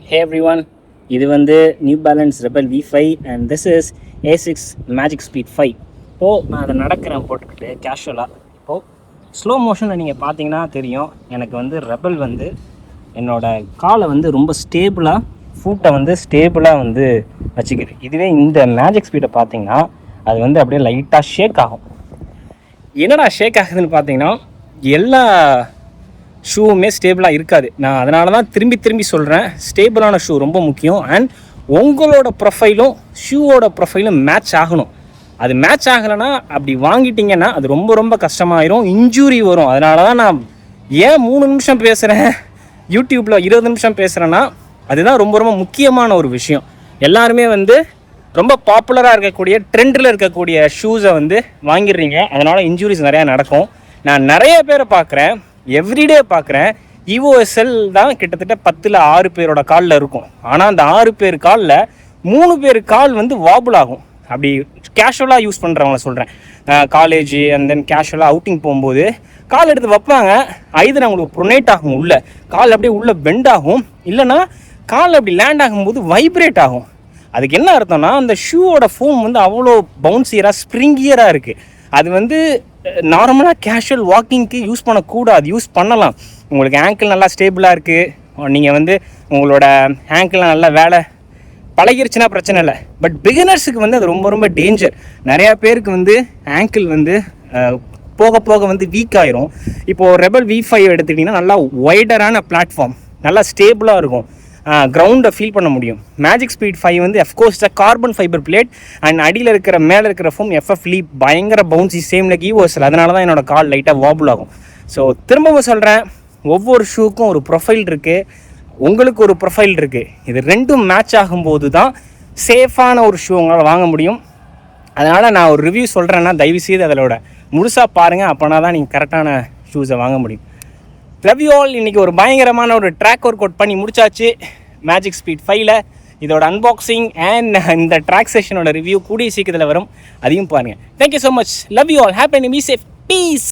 Hey everyone, இது வந்து new balance rebel V5 and this is A6 magic speed 5. இப்போது நான் அதை நடக்கிறேன் போட்டுக்கிட்டு கேஷுவலாக. இப்போது ஸ்லோ மோஷனில் நீங்கள் பார்த்தீங்கன்னா தெரியும், எனக்கு வந்து ரெபல் வந்து என்னோடய காலை வந்து ரொம்ப ஸ்டேபிளாக, ஃபூட்டை வந்து ஸ்டேபிளாக வந்து வச்சுக்கிது. இதுவே இந்த மேஜிக் ஸ்பீடை பார்த்தீங்கன்னா அது வந்து அப்படியே லைட்டாக ஷேக் ஆகும். என்னடா ஷேக் ஆகுதுன்னு பார்த்தீங்கன்னா எல்லா ஷூவுமே ஸ்டேபிளாக இருக்காது. நான் அதனால தான் திரும்பி சொல்கிறேன், ஸ்டேபிளான ஷூ ரொம்ப முக்கியம். அண்ட் உங்களோட ப்ரொஃபைலும் ஷூவோட ப்ரொஃபைலும் மேட்ச் ஆகணும். அது மேட்ச் ஆகலைன்னா அப்படி வாங்கிட்டிங்கன்னா அது ரொம்ப கஷ்டமாயிரும், இன்ஜூரி வரும். அதனால தான் நான் ஏன் 3 நிமிஷம் பேசுகிறேன், யூடியூப்பில் 20 நிமிஷம் பேசுகிறேன்னா அதுதான் ரொம்ப முக்கியமான ஒரு விஷயம். எல்லாருமே வந்து ரொம்ப பாப்புலராக இருக்கக்கூடிய ட்ரெண்டில் இருக்கக்கூடிய ஷூஸை வந்து வாங்கிடுறீங்க. அதனால் இன்ஜூரிஸ் நிறையா நடக்கும். நான் நிறைய பேரை பார்க்குறேன், எவ்ரிடே பார்க்குறேன். EOSL தான் கிட்டத்தட்ட 10ல் 6 பேரோட காலில் இருக்கும். ஆனால் அந்த 6 பேர் காலில் 3 பேர் கால் வந்து வாபுல் ஆகும். அப்படி கேஷுவலாக யூஸ் பண்ணுறவங்கள சொல்கிறேன். காலேஜ் அண்ட் தென் கேஷுவலாக அவுட்டிங் போகும்போது கால் எடுத்து வைப்பாங்க. ஐதர் அவங்களுக்கு ப்ரொனேட் ஆகும், உள்ள கால் அப்படியே உள்ளே பெண்ட் ஆகும், இல்லைனா கால் அப்படி லேண்ட் ஆகும்போது வைப்ரேட் ஆகும். அதுக்கு என்ன அர்த்தம்னா அந்த ஷூவோட ஃபோம் வந்து அவ்வளோ பவுன்சியராக ஸ்ப்ரிங்கியராக இருக்குது. அது வந்து நார்மலாக கேஷுவல் வாக்கிங்க்கு யூஸ் பண்ணக்கூடாது. யூஸ் பண்ணலாம், உங்களுக்கு ஆங்கிள் நல்லா ஸ்டேபிளாக இருக்குது, நீங்கள் வந்து உங்களோட ஆங்கிள்லாம் நல்லா வேலை பழகிருச்சுன்னா பிரச்சனை இல்லை. பட் பிகினர்ஸுக்கு வந்து அது ரொம்ப டேஞ்சர். நிறையா பேருக்கு வந்து ஆங்கிள் வந்து போக வந்து வீக் ஆயிரும். இப்போது ரெபல் V5 எடுத்துக்கிட்டிங்கன்னா நல்லா ஒய்டரான பிளாட்ஃபார்ம், நல்லா ஸ்டேபிளாக இருக்கும், கிரவுண்டை ஃபீல் பண்ண முடியும். மேஜிக் ஸ்பீட் 5 வந்து of course carbon fibre plate and அடியில் இருக்கிற மேலே இருக்கிற ஃபோம் FF லீப் பயங்கர பவுன்சி, சேம் லைக் EOSL. அதனால தான் என்னோடய கால் லைட்டாக வாபுல் ஆகும். ஸோ திரும்பவும் சொல்கிறேன், ஒவ்வொரு ஷூக்கும் ஒரு ப்ரொஃபைல் இருக்குது, உங்களுக்கு ஒரு ப்ரொஃபைல் இருக்குது. இது ரெண்டும் மேட்ச் ஆகும்போது தான் சேஃபான ஒரு ஷூ உங்களால் வாங்க முடியும். அதனால் நான் ஒரு ரிவ்யூ சொல்கிறேன்னா தயவுசெய்து அதோட முழுசாக பாருங்கள், அப்போனா தான் நீங்கள் கரெக்டான ஷூஸை வாங்க முடியும். Love you all. இன்றைக்கி ஒரு பயங்கரமான ஒரு ட்ராக் ஒர்க் அவுட் பண்ணி முடிச்சாச்சு மேஜிக் ஸ்பீட் 5ல். இதோட அன்பாக்சிங் அண்ட் இந்த ட்ராக் செஷனோட ரிவ்யூ கூடிய சீக்கிரத்தில் வரும், அதையும் பாருங்கள். Thank you so much. Love you all. Happy and be safe. Piece.